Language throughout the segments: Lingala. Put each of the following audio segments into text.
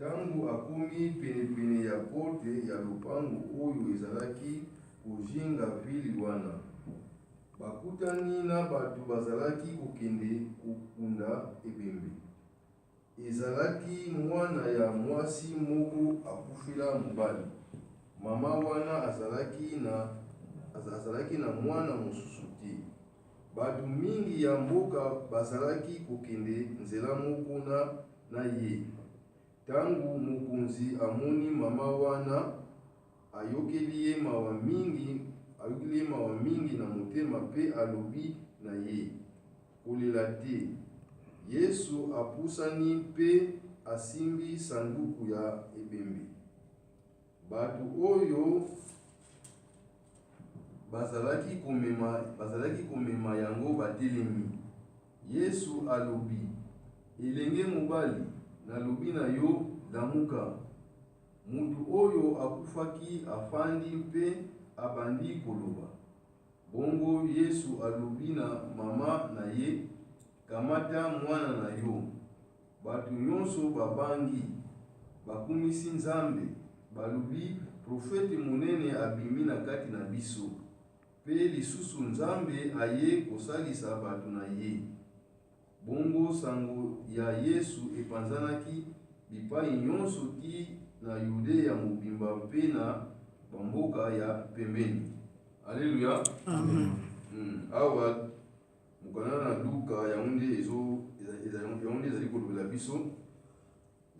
Tangu akomi penepene ya porte ya lopango oyo ezalaki kojinga vili wana, bakutani na bato bazalaki kokende kokunda ebembe. Ezalaki mwana ya mwasi moko akufila mobali. Mama wana azalaki na mwana mosusu te. Bato mingi ya mboka bazalaki kokende nzela moko na ye. Tangu mokonzi amoni mama wana, ayokeli ye mawa mingi na motema pe alobi na ye, kolela te. Yesu apusani pe asimbi sanduku ya ebembe. Bato oyo bazalaki komema yango batelemi. Yesu alobi, elenge mobali, nalobi na yo, lamuka. Mutu oyo akufaki afandi pe abandi koloba. Bongo Yesu alobi na mama na ye, kamata mwana na yo. Bato nyonso babangi, bakumisi Nzambe, balobi profete monene abimi na kati na biso. Pe lisusu Nzambe aye kosalisa bato na ye. Bongo sango ya Yesu epanzanaki bipai nyonso ti na Yudea mobimba mpe na bamboka ya pembeni. Alleluya. Amen. Awa mukana na Luka yaunde ezali kolobela biso.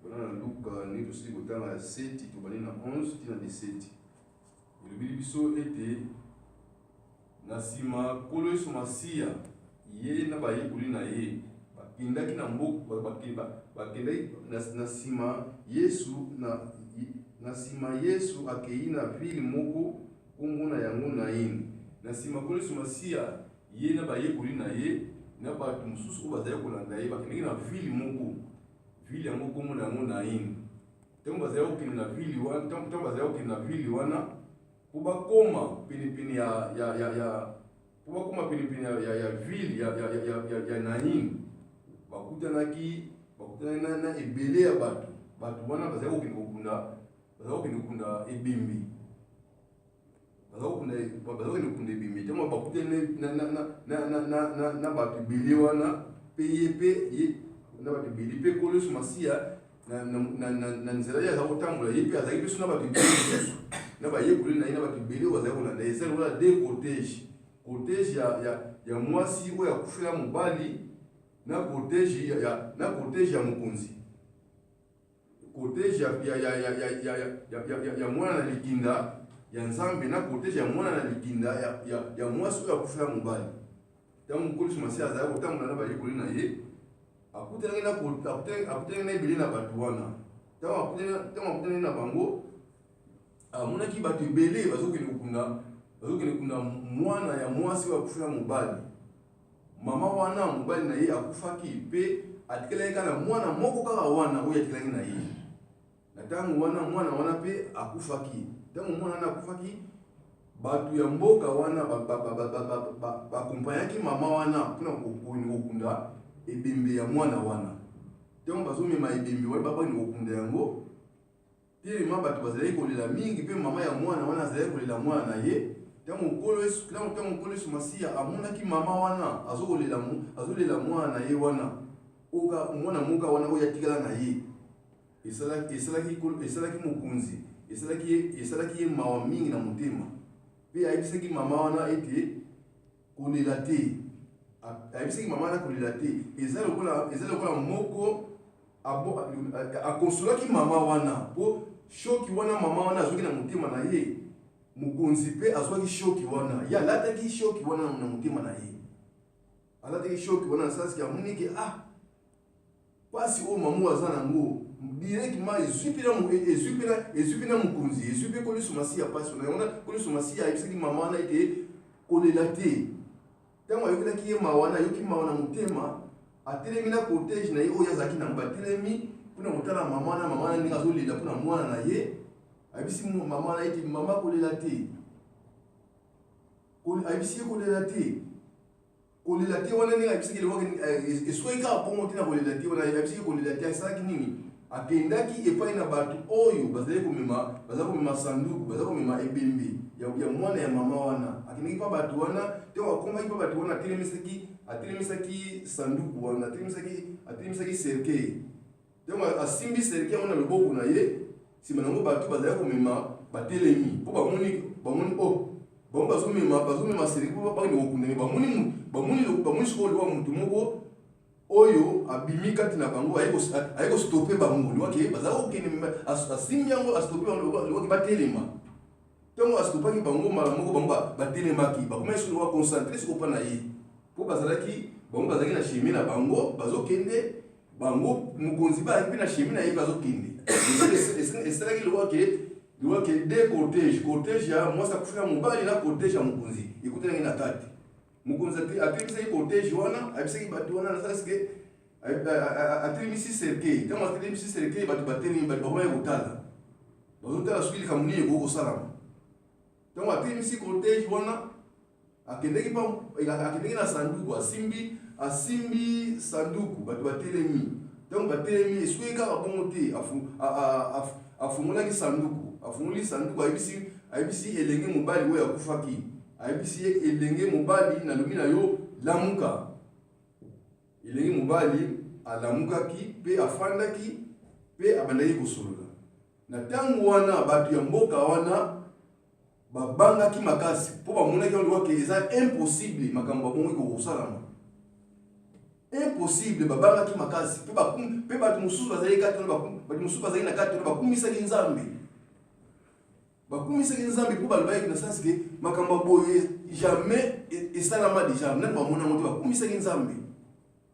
Mukana na Luka ni tosili kotanga 7 tobani na 11 ti na 17. Elobeli biso ete na nsima Nkolo Yesu Masiya ye na bayekoli na ye bakendaki na mboka bakendaki na nsima Yesu akei na vili moko kombo na yango Naini. Na nsima Nkolo Yesu Masiya ye na bayekoli na ye na bato mosusu oyo bazali kolanda ye bakendaki na vili moko, vili yango kombo na yango Naini. Ntango bazali kokende na vili wana po bakoma penepene ya vili ya Naini, bakutanaki na ebele ya bato wana bazali kokende kokunda ebembe. Bazali kokunda ebembe. Ntango bakutani na bato ebele wana pe ye na bato ebele pe Nkolo Yesu Masiya na nzela ye azali kotambola ye pe azalaki biso na bato ebele mosusu na bayekoli na ye na bato ebele oyo bazali kolanda ye. Ezali kola de cortège ya mwasi oyo akufela mobali na cortège ya mokonzi, cortège ya mwana na likinda ya Nzambe na cortège ya mwana na likinda ya mwasi oyo akufela mobali. Ntango Nkolo Yesu Masiya azali kotambola na bayekoli na ye, akutanaki na ebele na bato wana. Ntango akutanaki na bango, amonaki bato ebele bazokende kokunda mwana ya mwasi oyo akufela mobali. Mama wana mobali na ye akufaki pe atikelaki na mwana moko kaka wana oyo atikelaki na ye. Na ntango wana mwana wana pe akufaki. Ntango mwana wana akufaki, bato ya mboka wana bakompanyaki mama wana mpona kokunda ebembe ya mwana wana. Ntango bazomema ebembe wana babandi kokunda yango, telema bato bazali kolela mingi pe mama ya mwana wana azali kolela mwana na ye. Ntango Nkolo Yesu Masiya amonaki mama wana azolela mwana na ye wana, mwana moka wana oyo atikala na ye, esalaki mokonzi, esalaki ye mawa mingi na motema. Pe ayebisaki mama wana ete kolela te. Eza lokola moko akonsolaki mama wana po shoki wana mama wana azoki na motema na ye. Mokonzi pe azwaki shoki wana, ye alataki shoki wana na motema na ye. Alataki shoki wana na sasi amoniki pasi oyo mamu aza nango directement ezwi na mokonzi, ezwi pe Nkolo Yesu Masiya pasi wana. Yango Nkolo Yesu Masiya ayebisaki mama wana ete kolela te. Ntango ayokelaki ye mawa wana, ayoki mawa na motema, atelemi na cortège na ye oyo azalaki nango, atelemi mpona kotala mama wana ndenge azolela mpona mwana na ye. Ayebisi mama wana ete mama kolela te. Ayebisi ye kolela te. Kolela te wana ndenge ayebisaki eloko esoki kaka mpongo te na kolela te wana, ayebisaki kolela te. Asalaki nini? akendaki epai na bato oyo bazali komema sanduku, bazali komema ebembe ya mwana ya mama wana. Akendaki pa bato wana, te akomaki pa bato wana, atelemisaki sanduku wana, atelemisaki cercueil. Donc asimbi cercueil wana loboko na ye, sima nango bato bazali komema batelemi. Po bamoni bango bazomema cercueil po bakende kokundami. Bamoni sikoyo liwa mutu moko oyo abimi kati na bango ayeko stopper bango liwaki bazali kokende asimbi yango astopper bango liwaki batelema. Ntango astopaki bango mbala moko bango batelemaki bakomaki sikoyo liwa concentre sikoyo mpa na ye po bango bazalaki na chemin na bango bazokende bango mokonzi bayaki mpe na chemin na ye bazokende. Esalaki liwaki de cortège ya mwasi akufika mobali na cortège ya mokonzi ekutanaki na kati. Mokonzi atelemisi cortège wana abisaki bato wana nasasike atelemisi cercueil. Ntango atelemisi cercueil bato batelemi bato bakomaki kotala bazotala soki likambo nini ekoki kosalama. Ntango atelemisi cortège wana akendeki na sanduku, asimbi sanduku bato batelemi. Ntango batelemi esuki kaka bongo te afungolaki sanduku ayebisi elenge mobali oyo akufaki. Ayebisi elenge mobali na lobi na yo lamuka. Elenge mobali alamukaki pe afandaki pe abandaki kosolola. Na ntango wana bato ya mboka wana babangaki makasi po bamonaki yango ke eza impossible makambo babongi kosalama. Impossible babangaki makasi pe bato mosusu bazali na kati bakumisaki Nzambe. Bakumisaki Nzambe po balobaki na sens ke makambo boye jamais esalama déjà nani bamona ngo te bakumisaki Nzambe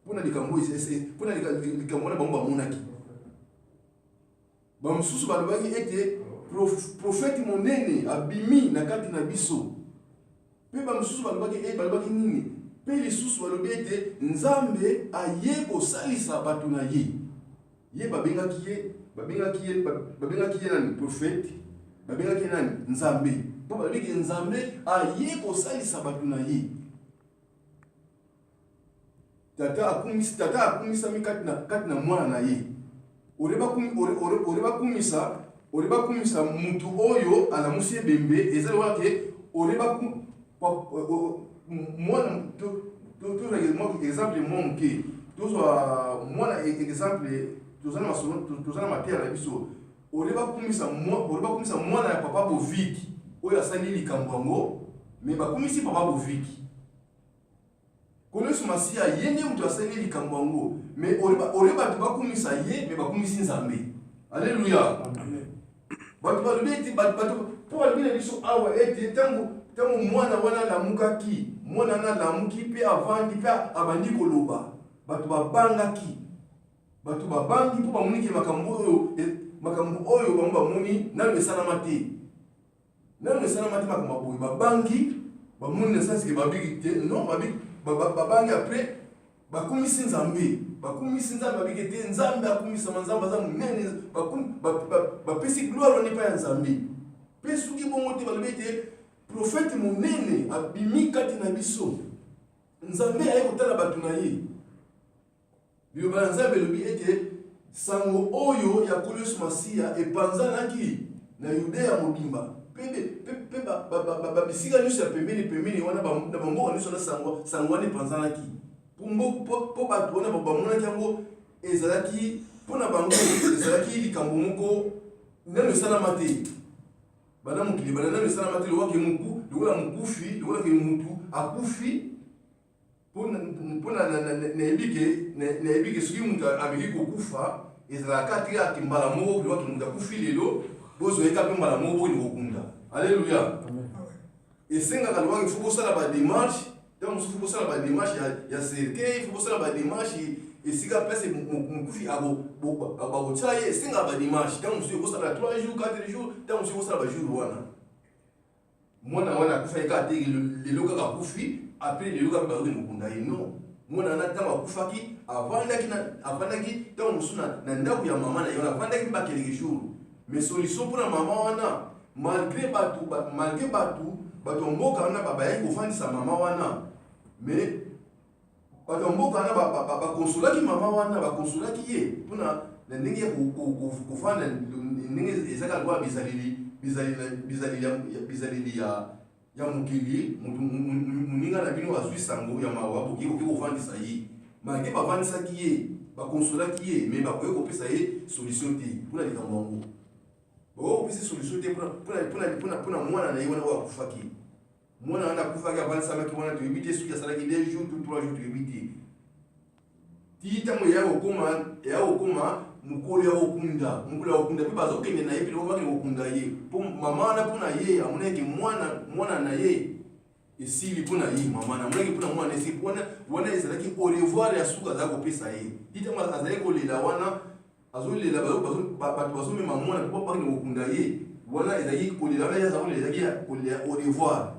mpona likambo wana bango bamonaki. Bamosusu balobaki ete prophète monene abimi na kati na biso. Pe bamosusu balobaki nini? Pe lisusu balobi ete Nzambe aye kosalisa bato na ye. Ye babengaki ye nani? Prophète. Babengaki ye nani? Nzambe. Po balobaki Nzambe aye kosalisa bato na ye. Tata akumisami kati na mwana na ye. Oreba kumisa mutu oyo alamusi ebembe ezali wake oreba mwana exemple moke tozwa mwana exemple tozana matera na biso oreba kumisa mwana ya papa Boviki oyo asali likambo yango me bakumisi papa Boviki kolesu masiya ye nde mutu asali likambo yango me oreba bakumisa ye me bakumisi Nzambe. Alléluia. Bato balobi ete bato po balobi na biso awa ete ntango mwana wana alamukaki mwana wana alamuki mpe avandi mpe abandi koloba bato babangi po bamoniki makambo oyo bango bamoni nano esalama te makambo boye babangi bamoni na sensike babiki te non babangi apres bakumisi Nzambe babiki te Nzambe akumisama Nzambe aza monene bapesi gloire wana epai ya Nzambe. Mpe soki bongo te balobi ete prophète monene abimi kati na biso Nzambe aye kotala bato na ye. Liloba na Nzambe elobi ete sango oyo ya nkolo Yesu Masiya epanzanaki na Yudeya mobimba pe babisika nyonso ya pembeni wana na bamboka nyonso na sango wana epanzanaki po bato wana bamonaki yango ezalaki mpo na bango ezalaki likambo moko nano esalama te. Bana mokili bana nano esalama te lokola ke mutu akufi mpo nayebi ke soki mutu ameki kokufa ezalaka te ake mbala moko lokola ke mutu akufi lelo bozoyeka mpe mbala moko bokende kokunda. Alléluia. Esengaka lokola ke fo kosala badémarche ntango mosusu fo kosala badémarche ya cercueil fo kosala badémarche esika place mokufi bakotia ye esengaka badémarche ntango mosusu ekosala 3 jours 4 jours ntango mosusu ekosala bajour wana mwana wana akufa ye kaka te lelo kaka akufi apres lelo kaka bazokende kokunda ye non. Mwana wana ntango akufaki avandaki ntango mosusu na ndako ya mama na ye wana avandaki mpe bakeleke jour mais solution mpona mama wana malgré bato ya mboka wana bayaki kofandisa mama wana mais bato ya mboka wana bakonsolaki mama wana bakonsolaki ye mpona na ndenge kufana ndenge ezaka kwa bizalili ya mukili muninga na bino azwi sango ya mawa boki kofandisa ye make bavandisaki ye bakonsolaki ye me bakoki kopesa ye solution te mpona likambo yango bakopesa solution te mpona mwana na ye wana oyo akufaki mwana wana akufaki avandisamaki wana toyebi te soki asalaki 2 jours to 3 jours toyebi te ti ntango eya kokoma mokolo ya kokunda mpe bazokende na ye mpe bakende kokunda ye mpo mama wana mpona ye amonaki mwana na ye esili mpona ye mama amonaki mpona mwana esili wana ezalaki au revoir ya suka azala kopesa ye ti ntango azali kolela wana azolela bato bazomema mwana mpo bakende kokunda ye wana ezalaki kolela wana aza kolela ezalaki kolela au revoir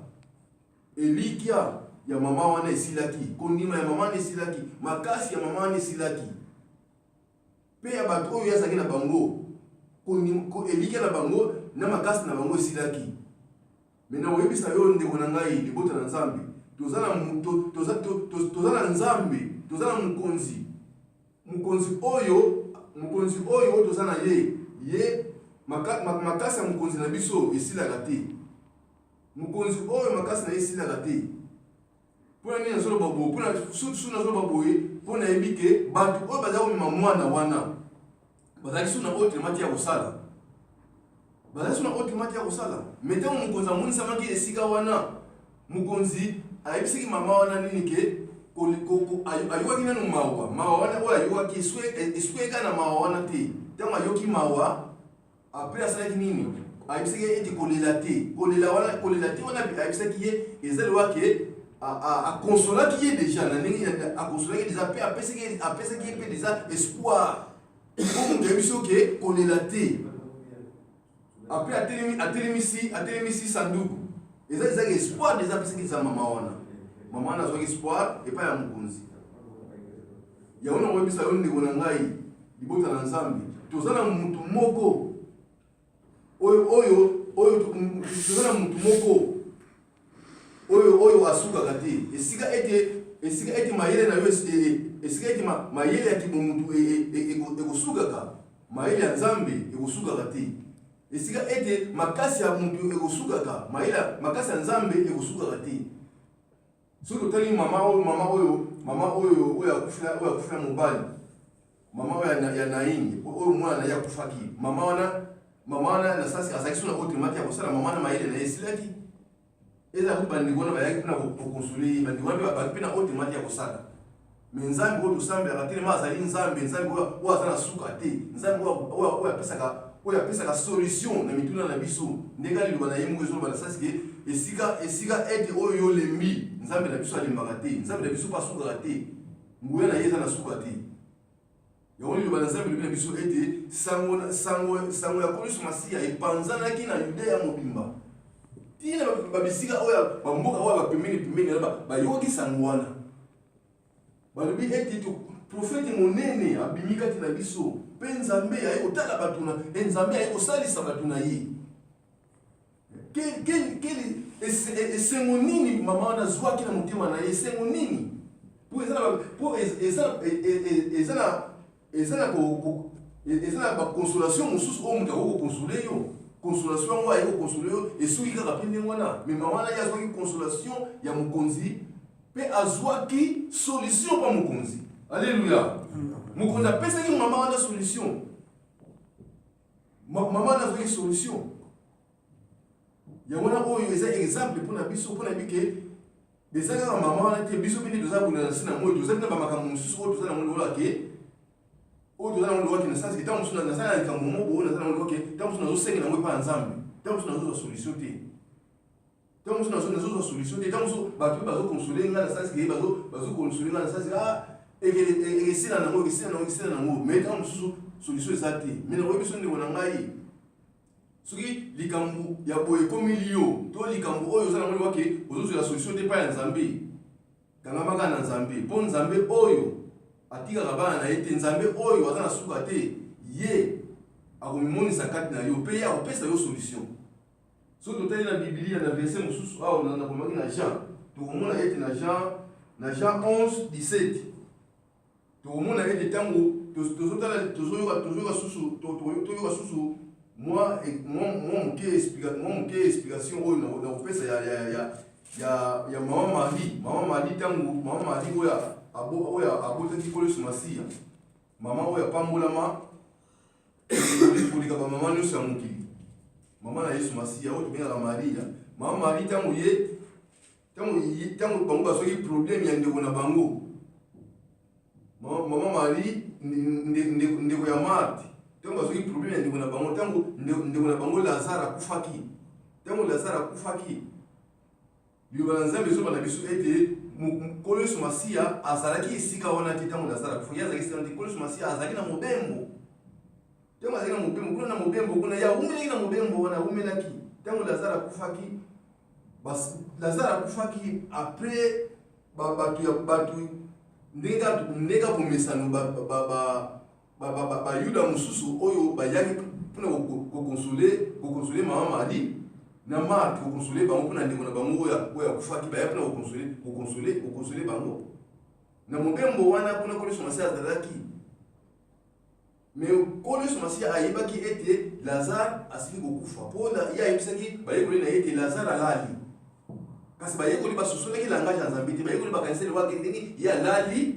elikya ya mama wana esilaki kondima ya mama wana esilaki makasi ya mama wana esilaki pe ya bato oyo yazaki na bango elikya na bango na makasi na bango esilaki mena oyebisa yo ndeko na ngai libota na nzambe toza na nzambe toza na mokonzi oyo toza na ye makasi ya mokonzi na biso esilaka te mokonzi oyo makasi na ye esilaka te mpona nini nazoloba boye mpona su nazoloba boye mpona yebi ke bato oyo baza komema mwana wana bazalaki su na oyo telemati ya kosala me ntango mokonzi amonisamaki esika wana mokonzi ayebisaki mama wana nini ke ayokaki nanu mawa wana oyo ayokaki esweka na mawa wana te ntango ayoki mawa apres asalaki nini ayebisaki ete kolela te wana ayebisaki ye ezaliwake akonsolaki ye déjà na ndenge akonsolaki déjà mpe apesaki ye mpe déjà espoir mpo moto ayebi soki kolela te apres atelemisi sanduku ezaki espoir déjà apesaki eza mama wana azwaki espoir epai ya mokonzi yango na koyebisa yo ndeko na ngai libota na nzambe toza na mutu moko oyo toza na mutu moko oyo asukaka te esika ete mayele na yo esika ete mayele ya kibomutu ekosukaka mayele ya nzambe ekosukaka te esika ete makasi ya mutu ekosukaka makasi ya nzambe ekosukaka te soki totali mama oyo akufila mobali mama oyo ya naini oyo mwana na ye akufaki mama wana na sasi azalaki so na oyo temati ya kosala mama wana mayele na ye esilaki ezalaki bandeko wana bayaki mpona kokonsole ye bandeko wana mpe babaki mpe na oyo temati ya kosala me nzambe oyo tosambelaka telema azali nzambe oyo aza na suka te nzambe oyo apesaka solution na mituna na biso ndenge aliloba na ye moko ezoloba na sasi ke esika ete oyo yolembi nzambe na biso alembaka te nzambe na biso mpe asukaka te nguya na ye eza na suka te yango liloba na nzambe elobi na biso ete sango ya koliso masiya epanzanaki na yudeya mobimba tina babisika oyo bamboka oyo bapembeni bayokaki sango wana balobi ete profete monene abimi kati na biso mpe nzambe aye kotala bato na nzambe aye kosalisa bato na ye esengo nini mama wana azwaki na motema na ye esengo nini mpo eza na baconsolation mosusu oyo moto akoki kokonsole yo consolation yango aye kokonsole yo esuki kaka mpe ndenge wana me mama wana ye azwaki consolation ya mokonzi mpe azwaki solution pa mokonzi alleluya mokonzi apesaki mama wana solution mama wana azwaki solution yango wana oyo eza exemple mpona biso mpona bike eza kaka mama wana te biso mpe nde toza kuna na nsi na moi tozali na bamakambo mosusu oyo toza na moi lokolake oyo toza na moi lokolake na sansi ntango mosusu nazala na likambo moko oyo naza na moi lokolake ntango mosusu nazosengela yango epa ya nzambe ntango mosusu nazozwa solution te ntango mosusu nazozwa solution te ntango mosusu bato mpe bazokonsole ngai na sansi ke bazokonsole ngai na sansi ekesila nango me ntango mosusu solution eza te me nakoyebi biso ndeko na ngai soki likambo ya boye ekomi yo to likambo oyo oza na moni wake ozozwela solution te epai ya nzambe kangamaka na nzambe mpo nzambe oyo atikaka bana na ye te nzambe oyo aza na suka te ye akomimonisa kati na yo mpe ye akopesa yo solution soki totali na biblia na verset mosusu awa nakomaki na Jean tokomona ete na Jean 11:17 tokomona ete ntango tozoyoka susu moi moke explication oyo na kopesa ya mama Mali tango oyo abotaki Koleso Masiya mama oyo apambolama kolika bamama nyonso ya mokili mama na Yesu Masiya oyo tobengaka Maria mama Mali tango bango bazoki problème ya ndeko na bango mama Mali ndeko ya Marthe tango bazoki problème ya ndeko na bango tango ndeko na bango Lazare akufaki tango Lazare akufaki liyoba na Nzambe ezoba na biso ete Koleso Masiya azalaki esika wana te tango Lazare akufaki azalaki esika wana te Koleso Masiya azalaki na mobembo tango azalaki na mobembo kuna na mobembo kuna ya umelaki na mobembo wana umelaki tango Lazare akufaki Lazare akufaki après batu ndenge bomesano bayuda mosusu oyo bayaki mpona kokonsole mama Mali na Marthe kokonsole bango mpona ndeko na bango oyo akufaki baya mpona kokonsole bango na mobembo wana mpona Koleso Masiya azalaki mais Koleso Masiya ayebaki ete Lazare asili kokufa mpo ye ayebisaki bayekoli na ye ete Lazare alali kasi bayekoli basosolaki langage ya Nzambe te bayekoli bakaniseli wake ndenge ye alali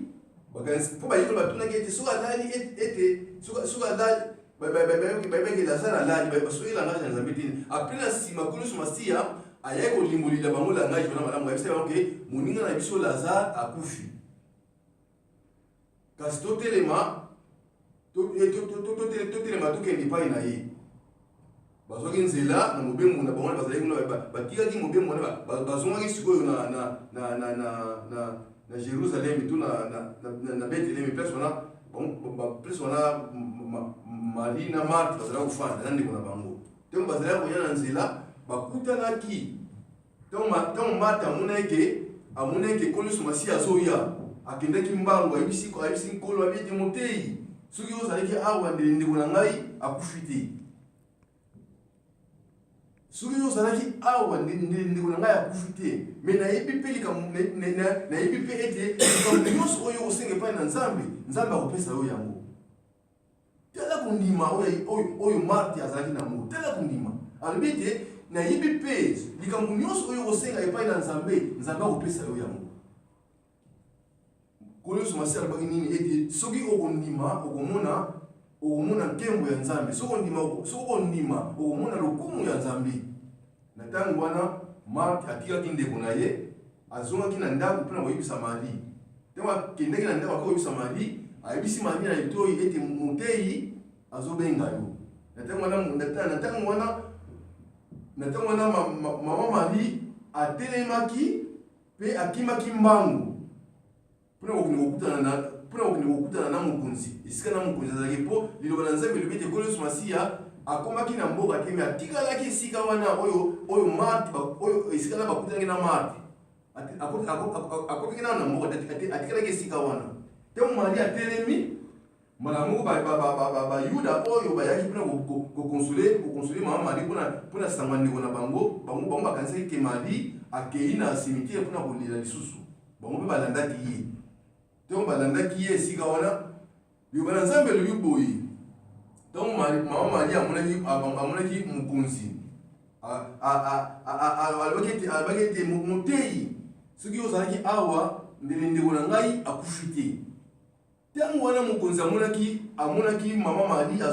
mpo bayekoli batunaki ete soki alali ete soki alali bayebaki Lazare alali basoki langage ya Nzambe te apres na nsima Koleso Masiya ayaki kolimbolila bango langage wana malamu ayebisaki bango ke moninga na biso Lazare akufi kasi totelema tokende epai na ye bazwaki nzela na mobembo na bango bazalaki kuna batikaki mobembo wana bazongaki sikoyo na Jérusalem to na Bethlehem place wana Mali na Marthe bazalaki kofanda na ndeko na bango ntango bazalaki koya na nzela bakutanaki ntango Marthe amonaki Koleso Masiya azoya akendaki mbango ayebisi nkolo abi ete motei soki ozalaki awa ndeko na ngai akufi te soki ozalaki awa ndeko na ngai akufi te me nayebi mpe ete likambo nyonso oyo osenga epai na Nzambe akopesa yo yango tala kondima oyo Marthe azalaki nango tala kondima alobi ete nayebi mpe likambo nyonso oyo osenga epai na Nzambe akopesa yo yango Koleso Masiya alobaki nini ete soki okondima okomona nkembo ya Nzambe soki okondima okomona lokumu ya Nzambe na ntango wana Marthe atikaki ndeko na ye azongaki na ndako mpona koyebisa Mali ntango akendaki na ndako akoyebisa Mali ayebisi Mali na litoyi ete motei azobenga yo na ntango wana mama Mali atelemaki mpe akimaki mbangu mpona kokende kokutana na mokonzi esika na mokonzi azalaki mpo liloba na Nzambe elobi ete Koleso Masiya akomaki na mboka te me atikalaki esika wana oyo Marthe oyo esika na bakutanaki na Marthe akomaki na mboka te atikalaki esika wana ntango Mali atelemi mbala moko bayuda oyo bayaki mpona kokonsole mama Mali mpona sangwa ndeko na bango bakanisaki ke Mali akei na cimetière mpona kolela lisusu bango mpe balandaki ye ntango balandaki ye esika wana liloba na Nzambe elobi boye ntango mama Mali amonaki mokonzi alobaki ete motei soki ozalaki awa ndeko na ngai akufi te ntango wana mokonzi amonaki mama Mali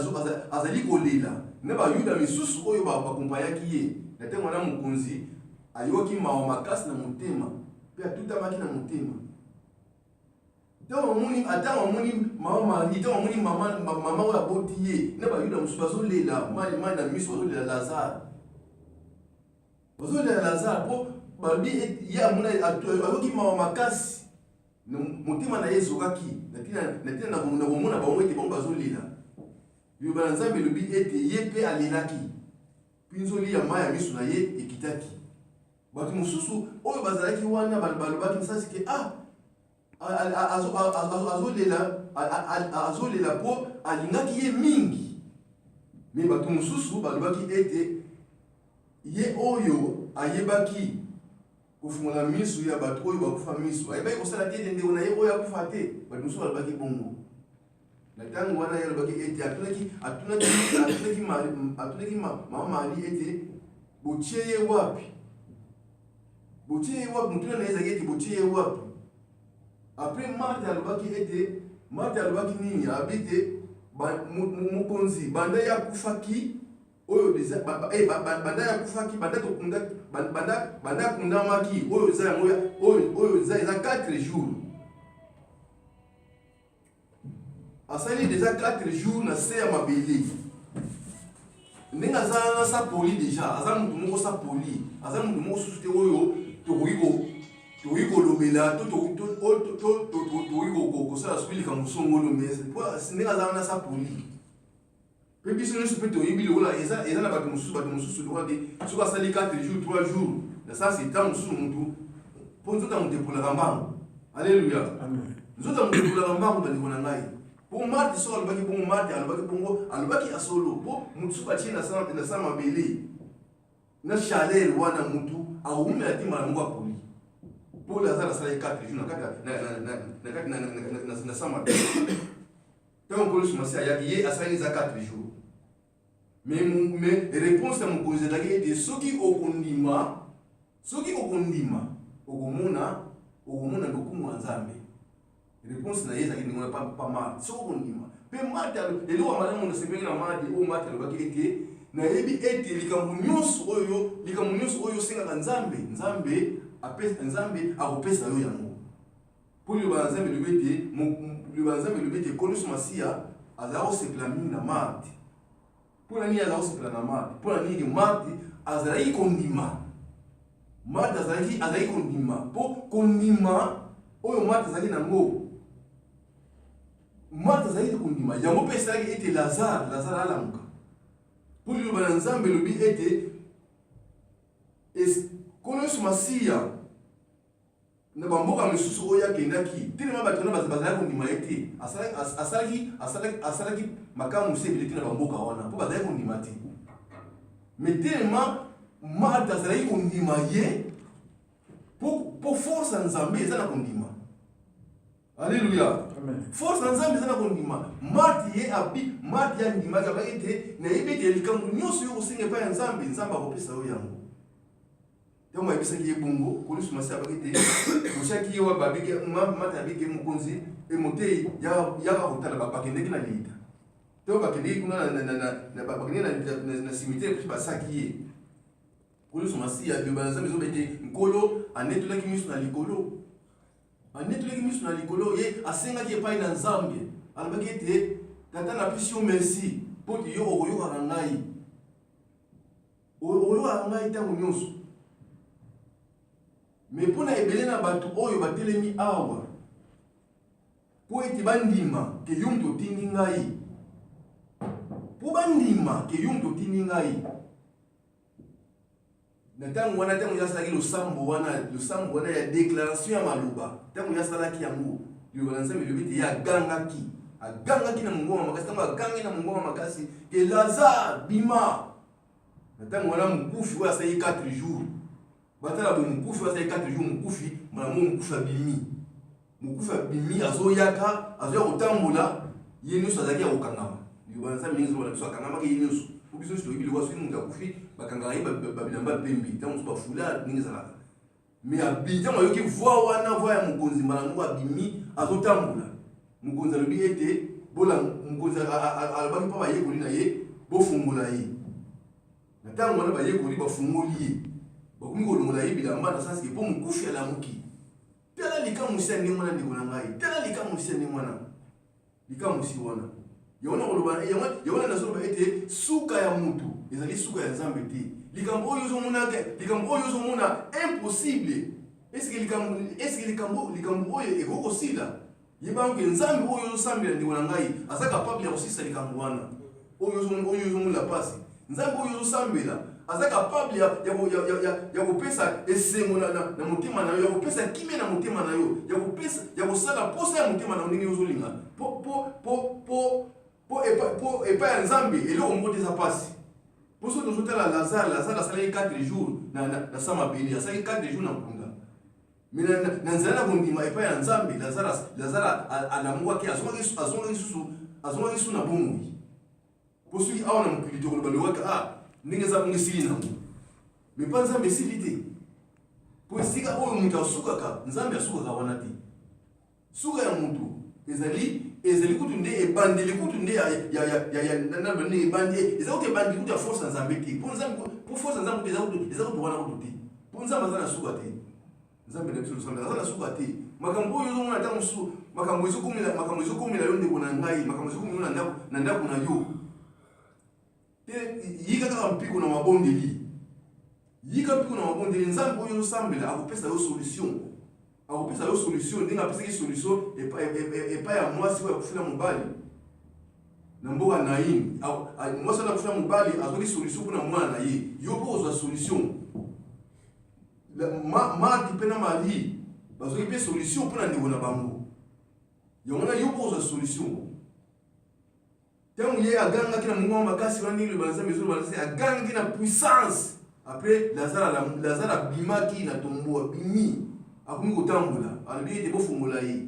azali kolela na bayuda misusu oyo bakompanyaki ye na ntango wana mokonzi ayoki mawa makasi na motema mpe atutamaki na motema ntango amoni mama Mali ntango amoni mama oyo aboti ye na bayuda mosusu bazolela mai na miso bazolela Lazare mpo balobi ye ayoki mawa makasi motema na ye ezokaki natina na komona bango ete bango bazolela liloba na Nzambe elobi ete ye mpe alelaki mpe nzoli ya mai ya miso na ye ekitaki bato mosusu oyo bazalaki wana balobaki nsasi ke azolela mpo alingaki ye mingi me bato mosusu balobaki ete ye oyo ayebaki kofungola miso ya bato oyo bakufa miso ayebaki kosala te ete ndeko na ye oyo akufa te bato mosusu balobaki bongo na tango wana yalo baki ete atunaki mama mali ete botie wapi mutuna na ezaki ete botie wapi après Marthe alobaki nini abite mukonzi banda ya kufaki oyo deja banda ya kufaki banda kundamaki oyo za oyo za 4 jours asali déjà 4 jours na se ya mabele ndenge aza na sa poli déjà aza mutu moko sa poli aza mutu moko susu te oyo tokoki kolobela to tokoki kosala soki likambo songolo mais ndenge aza na sa poli mpe biso nyonso mpe toyebi lokola eza na bato mosusu lokola te soki asali 4 jours 3 jours na ça c'est temps mosusu mutu mpo nzoto ya moto epolaka mbango alleluya nzoto ya moto epolaka mbango bandeko na ngai po Marthe so alobaki bongo Marthe alobaki bongo alobaki asolo po mutu soki atie na sa mabele na chaleur wana mutu aumela te mbala moko apoli po lazare asala 4 jours na sa mabele ntango polisi masi ayaki ye asalaki eza 4 jours mais réponse ya mokonzi ezalaki ete soki okondima okomona lokumu ya Nzambe. Réponse na yeza ki ngona pas mal so ko ndima pe Marthe eloko malamu na sepeli na Marthe o Marthe alobaki ete na yebi ete likambo nyonso oyo senga Nzambe akopesa yo yango po le banzambe lobete konusu masia azao sepela mingi na Marthe po nani azao sepela na Marthe po nani Marthe azalaki kondima po kondima oyo Marthe azalaki nango Marthe azalaki kondima yango mpe esalaki ete Lazare alamuka po liloba na Nzambe elobi ete kono Yesu Masiya na bamboka misusu oyo akendaki telema bato wana bazalaki kondima ye te asalaki makambo mosusu ebele te na bamboka wana mpo bazalaki kondima te mais telema Marthe azalaki kondima ye po force ya Nzambe eza na kondima. Alléluia. Force ya Nzambe eza na kondima. Marthe ya ndimaka ba ete na yebete likambo nyonso yo kosenga epai ya Nzambe akopesa yo yango. Ntango ayebisaki ye bongo konusu Masiya bakete oshaki ye wa babike Marthe abike mokonzi emote yaka kotala bakendeki na lita ntango bakendeki kuna na cimetière mpe basaki ye konusu Masiya biloba na Nzambe ezoba ete nkolo anetolaki miso na likolo ye asengaki epai na Nzambe alobaki ete tata napesi yo merci mpo te yo okoyokaka ngai ntango nyonso mais mpo na ebele na bato oyo batelemi awa mpo ete bandima ke yo moto otindi ngai na ntango wana ntango yasalaki losambo wana ya déclaration ya maloba ntango yasalaki yango liloba na Nzambe elobi ete ye agangaki na mongoma makasi ntango agangi na mongoma makasi ke Lazare bima na ntango wana mokufi oyo asali 4 jours batala boye mokufi oyo asali 4 jours mokufi malamu mokufi abimi azoyaka kotambola ye nyonso azalaki ya kokangama liloba na Nzambe nyonso bana biso akangamaki ye nyonso po biso nyonso toyebi lokola soki moto akufi bakangaka ye babilamba pembe ntango mosusu bafula ndenge ezalaka mais abimi ntango ayoki voi wana voi ya mokonzi mbala moko abimi azotambola mokonzi alobi ete mokonzi alobaki mpa bayekoli na ye bofungola ye na ntango wana bayekoli bafungoli ye bakomi kolongola ye bilamba na sansi ke mpo mokufi alamuki tala likamusi ya ndenge wana ndeko na ngai tala likamusi ya ndenge wana likamusi wana yawona nazoloba ete suka ya mutu ezali suka ya Nzambe te likambo oyo ozomona impossible eske likambo oyo ekokosila yebango Nzambe oyo ozosambela ndeko na ngai aza capable ya kosisa likambo wana oyo ozomona pasi Nzambe oyo ozosambela aza capable ya kopesa esengo na motema na yo ya kopesa kimia na motema na yo ya kosala posa ya motema na yo ndenge ozolinga po epai ya Nzambe eloko moko te eza pasi po so tozotala Lazare asalaki 4 jours na sa mabele asalaki 4 jours na mpunda mais na nzela na kondima epai ya Nzambe Lazare alamukaki azongaki susu azonga kisu na bomoi po soki awa na mokili to koloba lobaka ndenge eza bongo esili nango mais pas nzambe esili te po esika oyo moto asukaka nzambe asukaka wana te suka ya moto ezali kutu nde ebandeli kutu nde ya ebandi eza kutu ebandi kutu ya force ya nzambe te po force ya nzambe eza kutu wana kutu te po nzambe aza na suka te nzambe na biso losambe aza na suka te makambo oyo ezomona ntango mosusu makambo ezokomela yo ndeko na ngai makambo ezokomela yo na ndako na yo te yika kaka mpiko na mabondeli yika mpiko na mabondeli nzambe oyo ozosambela akopesa yo solution ndenge apesaki solution epai ya mwasi oyo akufila mobali na mboka na ye mwasi oyo akufila mobali azwaki solution mpona mwana na ye yo mpo ozwa solution Marthe mpe na Marie bazwaki mpe solution mpona ndeko na bango yango wana yo mpo ozwa solution ntango ye agangaki na mongongo makasi wana ndenge loba nzambe ezoloba agangaki na puissance après Lazare abimaki na tombo abimi akomi kotambola alobi ete bofungola ye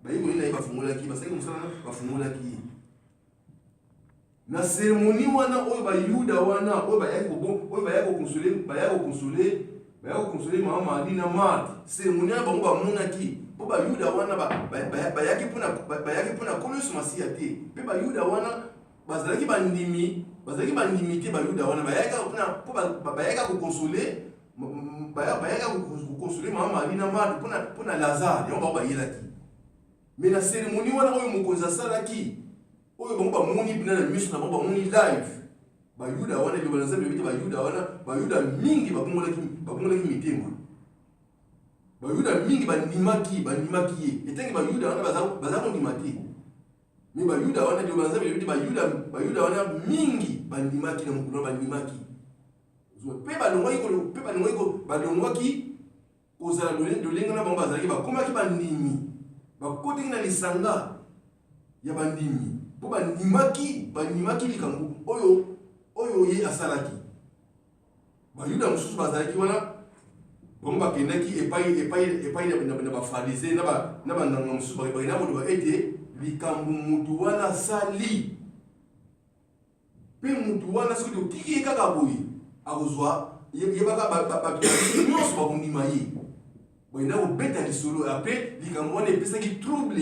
bayekoli na ye bafungolaki basalaki mosala bafungolaki ye na seremoni wana oyo bayuda wana oyo bayaki kokonsole mama Marie na Marthe seremoni wana bango bamonaki mpo bayuda wana bayaki mpona kolo Yesu Masiya te mpe bayuda wana bazalaki bandimi te bayuda wana bayaka kokonsole mama Marie na Marthe mpona Lazare yango bango bayelaki mais na seremoni wana oyo mokonzi asalaki oyo bango bamoni bina na miso na bango bamoni live bayuda wana liloba na nzambe bayuda mingi babongolaki mitema bayuda mingi bandimaki ye etangi bayuda wana baza kondima te mais bayuda wana liloba na nzambe bayuda wana mingi bandimaki na mokolo bandimaki pe balongwaki kozala lolenge na bango bazalaki bakomaki bandimi bakotaki na lisanga ya bandimi mpo bandimaki likambo oyo ye asalaki bayuda mosusu bazalaki wana bango bakendaki epai na bafarise na bandanga mosusu bakenda koloba ete likambo mutu wana asali mpe mutu wana soki totiki ye kaka boye akozwa yebaka bato nyonso bakondima ye bakenda kobeta lisolo apre likambo wana epesaki trouble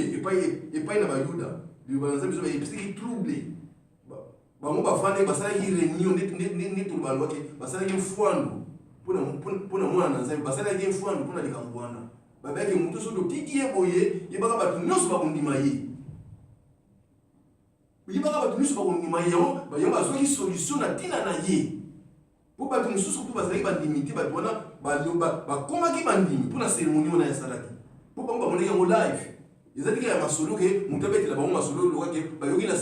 epai na bayuda liloba na nzambe epesaki trouble bango bafandaki basalaki réunion nde tolobalobaki basalaki mfwando mpona mwana na nzambe basalaki mfwando mpona likambo wana babaki moto so totiki ye boye yebaka bato nyonso bakondima ye yango bazwaki solution na ntina na ye mpo bato mosusu kutu bazalaki bandimi te bato wana bakomaki bandimi mpona seremoni wana yasalaki mpo bango bamonaki yango live ezalaki ya masolo ke moto abetela bango masolo lokake bayoki na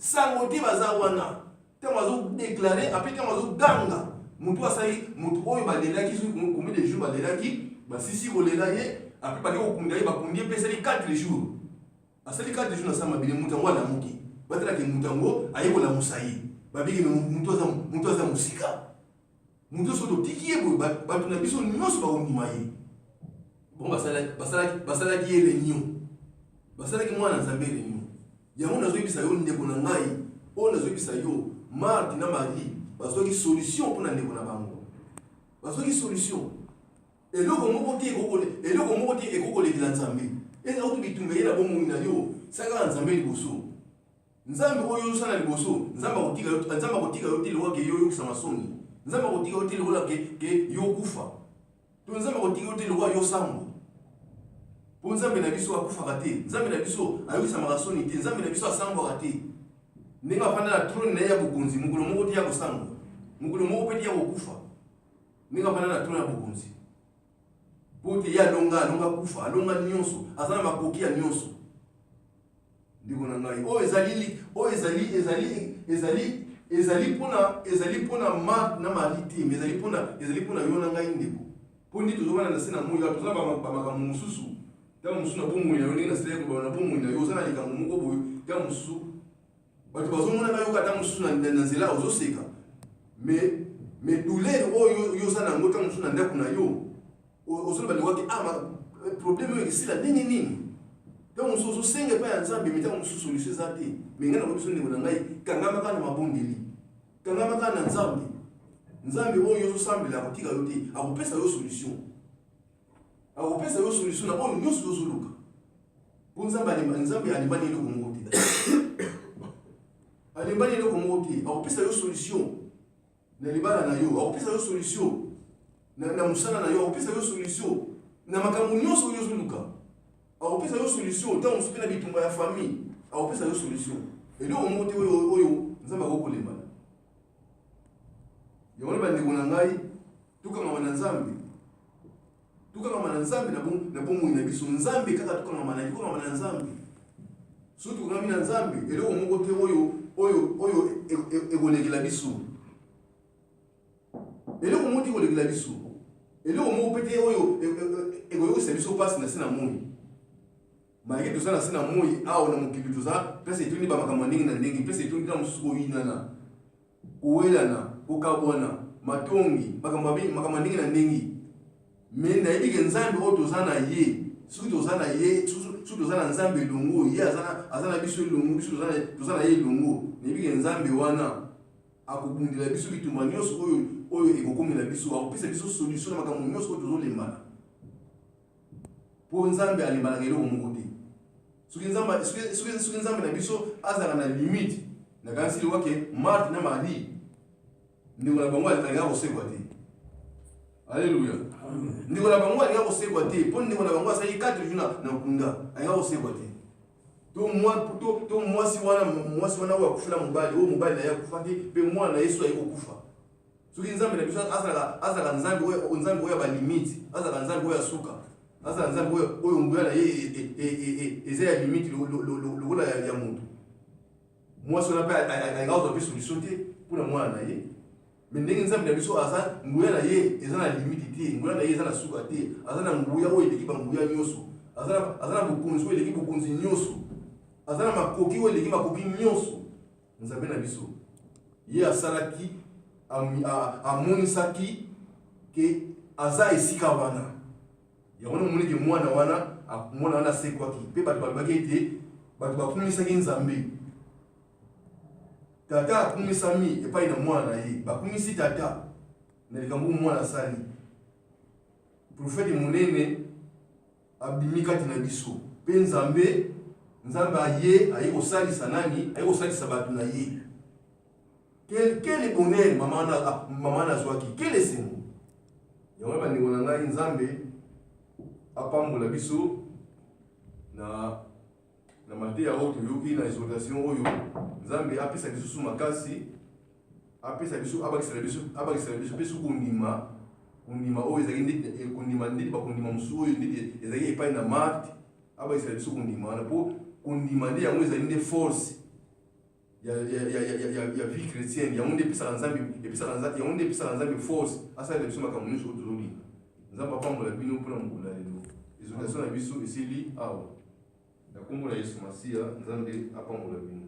sango te baza wana ntango azodeklare apre ntango azoganga moto asali moto oyo balelaki combien de jours balelaki basisi kolela ye apre bake kokunda ye bakundi ye mpe esali 4 jours asali 4 jours na sama bile moto yango alamuki batalaki moto yango ayekolamusa ye babiki moto aza mosika moto so totiki ye boye bato na biso nyonso bakondima ye bongo basalaki ye réunion basalaki mwana nzambe réunion yango nazoyebisa yo ndeko na ngai oyo nazoyebisa yo Marthe na Marie bazwaki solution mpona ndeko na bango bazwaki solution eloko moko te ekokolekela nzambe eza kutu bitumba ye na bomoi na yo saka nzambe liboso nzambe oyo ozosala liboso nzambe akotika yo te lokake yo yokisa masoni nzambe akotika yo te lokake yo kufa to nzambe akotika yo te lokola yo sambo po nzambe na biso akufaka te nzambe na biso ayokisamaka soni te nzambe na biso asambwaka te ndenge afanda na trone na ye ya bokonzi mokolo moko te ya kosambwa mokolo moko mpe te ya kokufa ndenge afanda na trone ya bokonzi po te ye alonga kufa alonga nyonso aza na makoki ya nyonso ndeko na ngai oyo ezali mpona Marthe na Marie te mais ezali mpona yo na ngai ndeko po ndi tozobana na se na moi toza bamakambo mosusu ntango mosusu na bomoi na yo ndenge nasilaki kobana na bomoi na yo oza na likambo moko boye ntango mosusu bato bazomonaka yo kata mosusu na nzela ozoseka mais douleur oyo yo oza nango ntango mosusu na ndako na yo ozoloba lekaki problème oyo ekesila nini donc so senga pa ya nzambe mita musu solution zate mengana ko biso ndeko na ngai kangama kana mabondeli kangama kana nzambe oyo so sambela kotika yote akopesa yo solution na oyo nyonso yozoluka po nzambe alimbani eloko moko te alimbani eloko moko te akopesa yo solution na libala na yo akopesa yo solution na musala na yo akopesa yo solution na makambo nyonso oyo yozoluka akopesa yo solution ntango mosusu mpe na bitumba ya famille akopesa yo solution eloko moko te oyo nzambe akokolembana yango bandeko na ngai tukangama na nzambe na bomoi na biso nzambe kaka tukangama na nzambe so tukangami na nzambe eloko moko te oyo ekolekela biso eloko moko te ekolekela biso eloko moko mpe te oyo ekoyokisa biso mpasi na se na moi mayeke toza na se na moi awa na mokili toza place etondi bamakambo ndenge na ndenge place etondi na mosusu koyinana kowelana kokabwana matongi makambo ndenge na ndenge me nayebi ke nzambe oyo toza na ye soki toza na nzambe elongo ye aza na biso elongo biso toza na ye elongo nayebi ke nzambe wana akobundela biso bitumba nyonso oyo ekokomela biso akopesa biso solution na makambo nyonso oyo tozolembana mpo nzambe alembanaka eloko moko te soki nzambe na biso azalaka na limite nakanisi liwake Marthe na Marie ndeko na bango alingaka kosekwa te alleluya ndeko na bango alingaka kosekwa te mpo ndeko na bango asali 4 jours na nkunda alingaka kosekwa te to mwasi wana oyo akufela mobali oyo mobali na ye akufa te mpe mwana na yesu aye kokufa soki nzambe na biso azalaka nzambe oyo ya balimite azalaka nzambe oyo asuka azalaka nzambe oyo nguya na ye eza ya limite lokola ya moto mwasi wana mpe alingaka kozwa mpe solution te mpona mwana na ye me ndenge nzambe na biso aza nguya na ye eza na limite te nguya na ye eza na suka te aza na nguya oyo eleki banguya nyonso aza na bokonzi oyo eleki bokonzi nyonso aza na makoki oyo eleki makoki nyonso nzambe na biso ye asalaki amonisaki ke aza esika wana yango na omoniki mwana wana asekwaki mpe bato balobaki ete bato bakumisaki nzambe tata akumisami epai na mwana na ye bakumisi tata na likambo mwana asali profete monene abimi kati na biso mpe nzambe aye kosalisa nani aye kosalisa bato na ye quel bonheur mama nazwaki quel esengo yango bandeko na ngai nzambe apambola biso na mateya oyo toyoki na exhortation oyo nzambe apesa biso su makasi apesa biso abakisela biso mpe su kondima oyo ezalaki ndeti kondima ndeti bakondima mosusu oyo ndeti ezalaki epai na Marthe abakisela biso kondima wana mpo kondima nde yango ezali nde force ya vie chrétienne yango nde epesaka nzambe force asalela biso makambo nyonso oyo tozolinga nzambe apambola bino mpona mokolo ya lelo exhortation na biso esili awa na kombo na Yesu Masiya nzambe apambola bino.